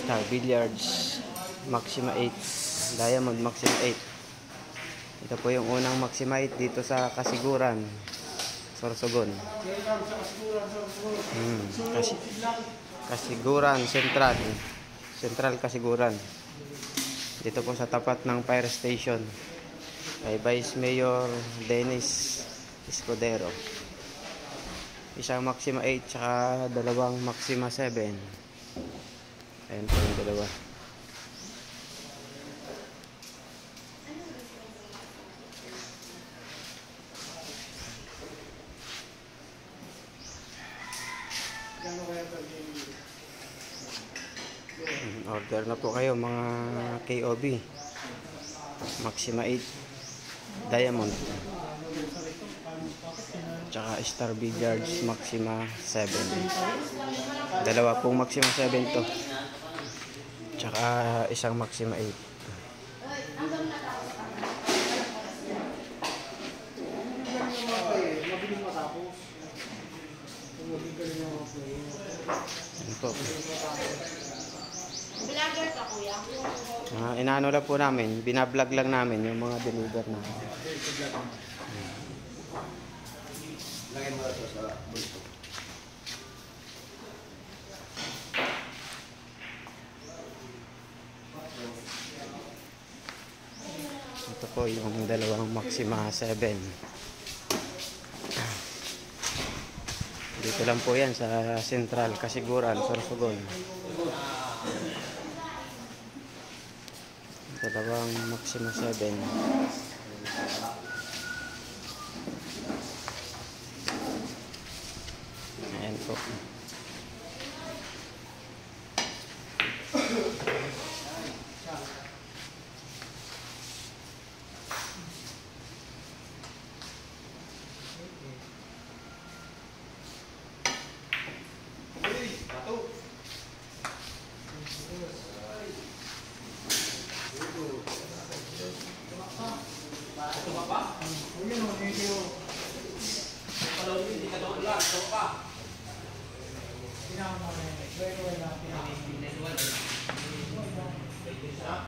Star Billiards Maxima 8, Diamond Maxima 8. Ito po yung unang Maxima 8 dito sa Kasiguran, Sorsogon. Kasiguran Central Kasiguran. Dito po sa tapat ng fire station kay Vice Mayor Dennis Escudero. Isang Maxima 8 tsaka dalawang Maxima 7. Ayan po yung dalawa. Order na po kayo mga KOB. Maxima 8 Diamond tsaka Star Billiards Maxima 7. Dalawa pong Maxima 7 to, tsaka isang Maxima 8. Ano po? Vlogger ka, kuya? Inaano lang po namin, binablog lang namin yung mga deliver na. Lagay mo ito sa bulto. Ito po yung dalawang Maxima 7. Dito lang po yan sa Central Kasiguran, Sorsogon. Dalawang Maxima 7. Ayan po. Pinaka mo na yun.